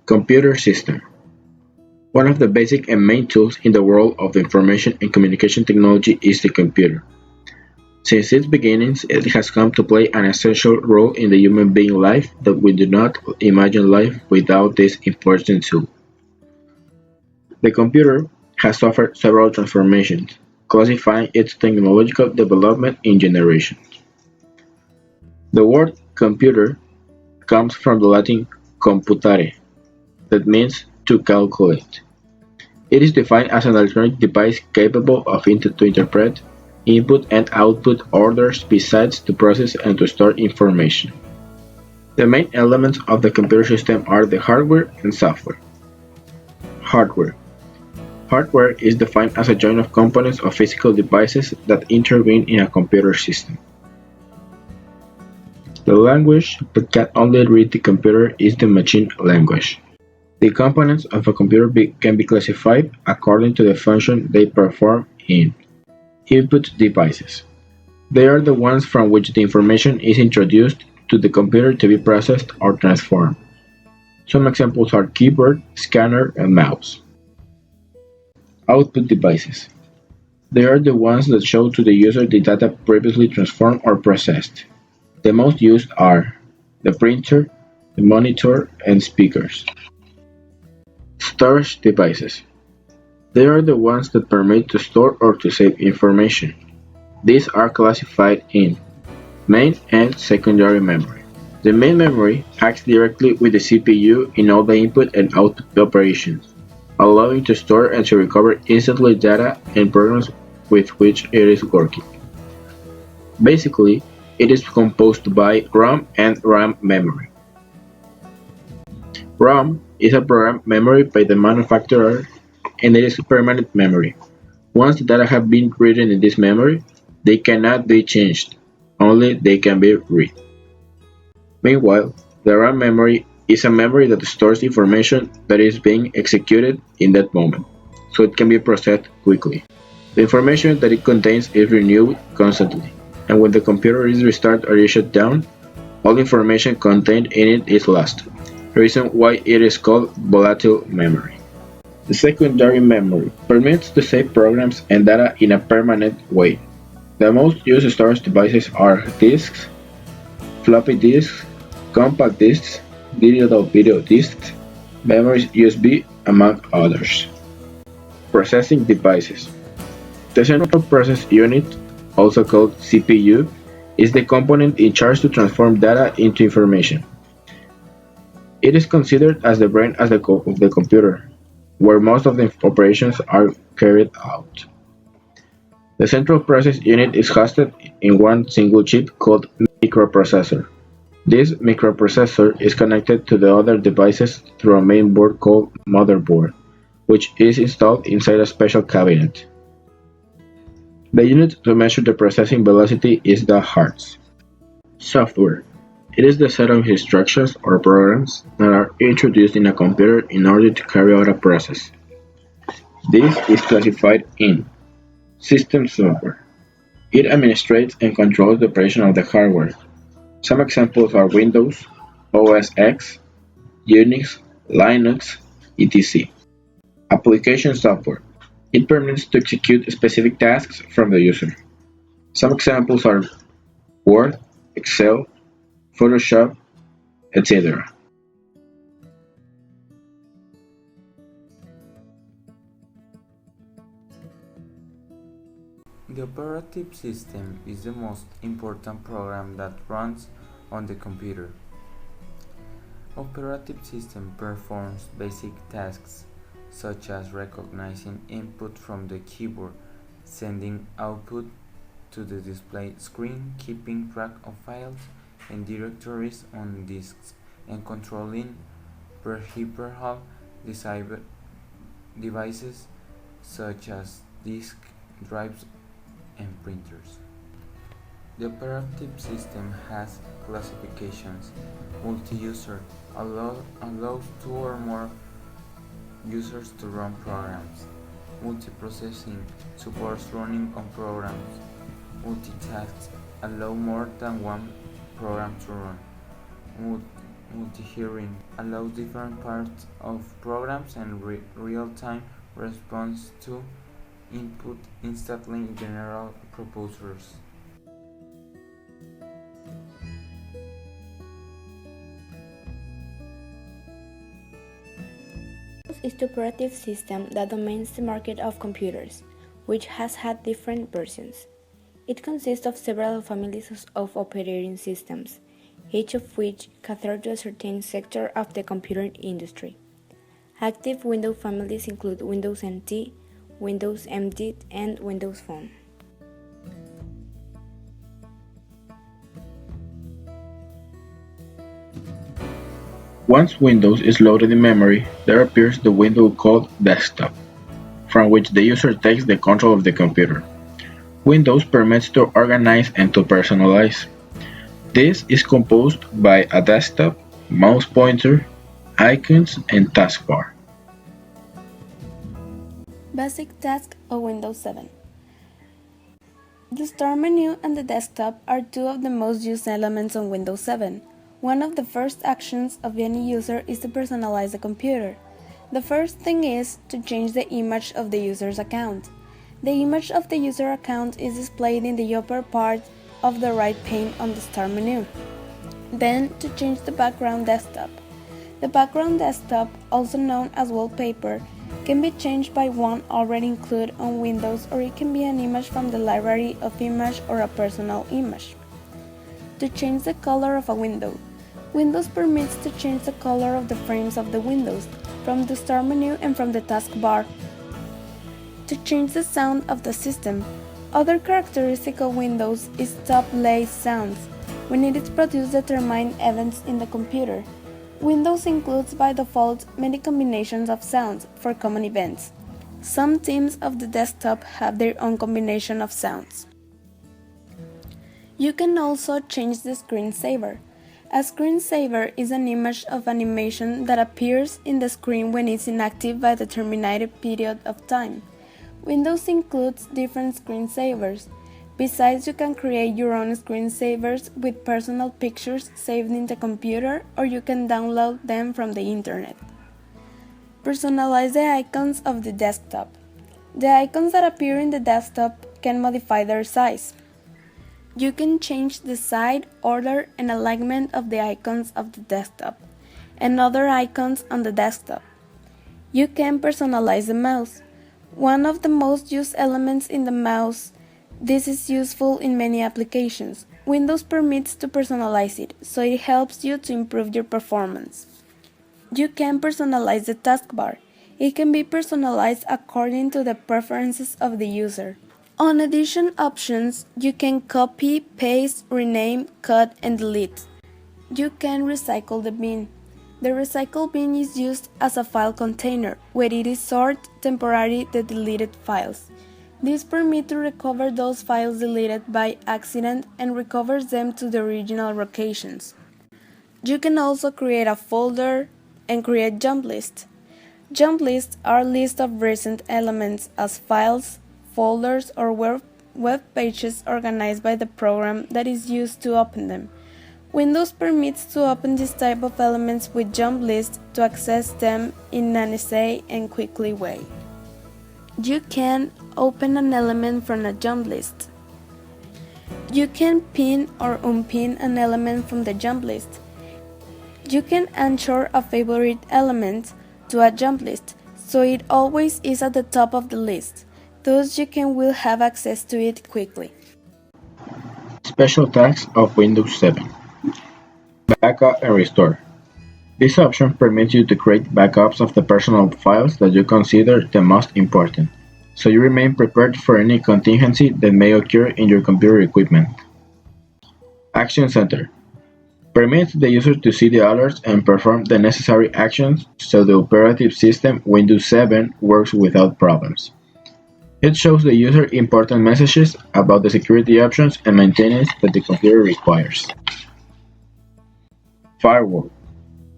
Computer system. One of the basic and main tools in the world of the information and communication technology is the computer. Since its beginnings, it has come to play an essential role in the human being life that we do not imagine life without this important tool. The computer has suffered several transformations, classifying its technological development in generations. The word computer comes from the Latin computare, that means to calculate. It is defined as an electronic device capable of to interpret input and output orders besides to process and to store information. The main elements of the computer system are the hardware and software. Hardware. Hardware is defined as a joint of components of physical devices that intervene in a computer system. The language that can only read the computer is the machine language. The components of a computer can be classified according to the function they perform in input devices. They are the ones from which the information is introduced to the computer to be processed or transformed. Some examples are keyboard, scanner, and mouse. Output devices. They are the ones that show to the user the data previously transformed or processed. The most used are the printer, the monitor, and speakers. Storage devices. They are the ones that permit to store or to save information. These are classified in main and secondary memory. The main memory acts directly with the CPU in all the input and output operations, allowing to store and to recover instantly data and programs with which it is working. Basically, it is composed by ROM and RAM memory. ROM is a program memory by the manufacturer and it is permanent memory. Once the data have been written in this memory, they cannot be changed, only they can be read. Meanwhile, the RAM memory is a memory that stores information that is being executed in that moment, so it can be processed quickly. The information that it contains is renewed constantly, and when the computer is restarted or is shut down, all information contained in it is lost, reason why it is called volatile memory. The secondary memory permits to save programs and data in a permanent way. The most used storage devices are disks, floppy disks, compact disks, digital video disks, memories USB, among others. Processing devices. The central process unit, also called CPU, is the component in charge to transform data into information. It is considered as the brain of the computer, where most of the operations are carried out. The central process unit is hosted in one single chip called microprocessor. This microprocessor is connected to the other devices through a main board called motherboard, which is installed inside a special cabinet. The unit to measure the processing velocity is the hertz. Software. It is the set of instructions or programs that are introduced in a computer in order to carry out a process. This is classified in system software. It administrates and controls the operation of the hardware. Some examples are Windows, OS X, Unix, Linux, etc. Application software. It permits to execute specific tasks from the user. Some examples are Word, Excel, Photoshop, etc. The operative system is the most important program that runs on the computer. Operative system performs basic tasks such as recognizing input from the keyboard, sending output to the display screen, keeping track of files and directories on disks, and controlling peripheral devices such as disk drives and printers. The operative system has classifications. Multi-user allows two or more users to run programs. Multiprocessing supports running on programs. Multitasks allow more than one program to run. multi-hearing, allows different parts of programs and real-time response to input instantly in general purposes. Is the operating system that dominates the market of computers, which has had different versions. It consists of several families of operating systems, each of which cater to a certain sector of the computer industry. Active Windows families include Windows NT, Windows MD, and Windows Phone. Once Windows is loaded in memory, there appears the window called Desktop, from which the user takes the control of the computer. Windows permits to organize and to personalize. This is composed by a desktop, mouse pointer, icons, and taskbar. Basic task of Windows 7. The Start menu and the desktop are two of the most used elements on Windows 7. One of the first actions of any user is to personalize the computer. The first thing is to change the image of the user's account. The image of the user account is displayed in the upper part of the right pane on the Start menu. Then, to change the background desktop. The background desktop, also known as wallpaper, can be changed by one already included on Windows, or it can be an image from the library of image or a personal image. To change the color of a window. Windows permits to change the color of the frames of the windows from the Start menu and from the taskbar. To change the sound of the system. Other characteristic of Windows is top-play sounds. When it is produced determined events in the computer. Windows includes by default many combinations of sounds for common events. Some themes of the desktop have their own combination of sounds. You can also change the screensaver. A screensaver is an image of animation that appears in the screen when it's inactive by a determined period of time. Windows includes different screensavers. Besides, you can create your own screensavers with personal pictures saved in the computer, or you can download them from the internet. Personalize the icons of the desktop. The icons that appear in the desktop can modify their size. You can change the size, order, and alignment of the icons of the desktop and other icons on the desktop. You can personalize the mouse. One of the most used elements in the mouse. This is useful in many applications. Windows permits to personalize it, so it helps you to improve your performance. You can personalize the taskbar. It can be personalized according to the preferences of the user. On addition options, you can copy, paste, rename, cut, and delete. You can recycle the bin. The recycle bin is used as a file container, where it is stored temporarily the deleted files. This permits to recover those files deleted by accident and recovers them to the original locations. You can also create a folder and create jump lists. Jump lists are lists of recent elements as files, folders, or web pages organized by the program that is used to open them. Windows permits to open this type of elements with jump lists to access them in an easy and quickly way. You can open an element from a jump list. You can pin or unpin an element from the jump list. You can ensure a favorite element to a jump list, so it always is at the top of the list. Thus you will have access to it quickly. Special tasks of Windows 7. Backup and restore. This option permits you to create backups of the personal files that you consider the most important, so you remain prepared for any contingency that may occur in your computer equipment. Action Center. Permits the user to see the alerts and perform the necessary actions so the operating system Windows 7 works without problems. It shows the user important messages about the security options and maintenance that the computer requires. Firewall.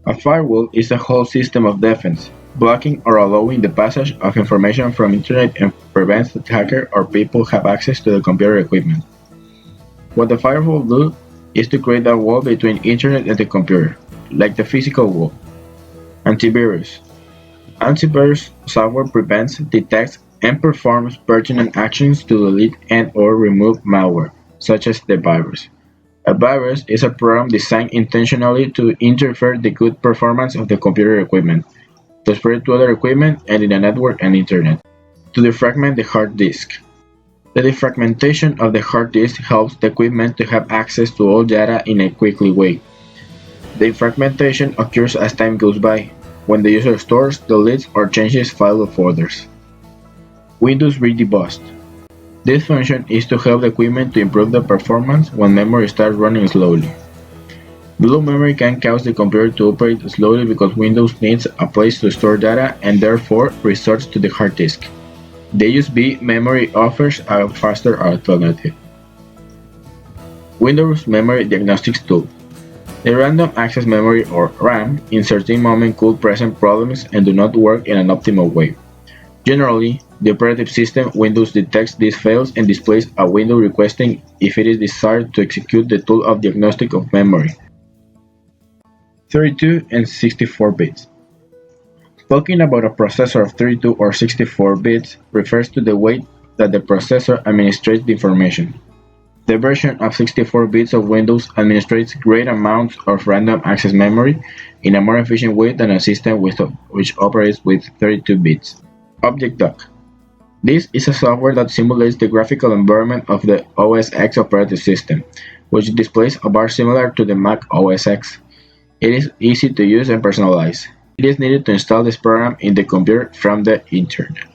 A firewall is a whole system of defense, blocking or allowing the passage of information from internet and prevents that hacker or people have access to the computer equipment. What the firewall does is to create a wall between internet and the computer. like the physical wall. Antivirus. Antivirus software prevents, detects, and performs pertinent actions to delete and/or remove malware, such as the virus. A virus is a program designed intentionally to interfere the good performance of the computer equipment, to spread to other equipment and in the network and internet. To defragment the hard disk. The defragmentation of the hard disk helps the equipment to have access to all data in a quickly way. The fragmentation occurs as time goes by, when the user stores, deletes, or changes file folders. Windows Redebust. This function is to help the equipment to improve the performance when memory starts running slowly. Low memory can cause the computer to operate slowly because Windows needs a place to store data and therefore resorts to the hard disk. The USB memory offers a faster alternative. Windows Memory Diagnostics Tool. The random access memory or RAM in certain moments could present problems and do not work in an optimal way. Generally, the operating system Windows detects these fails and displays a window requesting if it is desired to execute the tool of diagnostic of memory. 32 and 64 bits. Talking about a processor of 32 or 64 bits refers to the way that the processor administrates the information. The version of 64 bits of Windows administrates great amounts of random access memory in a more efficient way than a system which operates with 32 bits. ObjectDoc. This is a software that simulates the graphical environment of the OS X operating system, which displays a bar similar to the Mac OS X. It is easy to use and personalize. It is needed to install this program in the computer from the internet.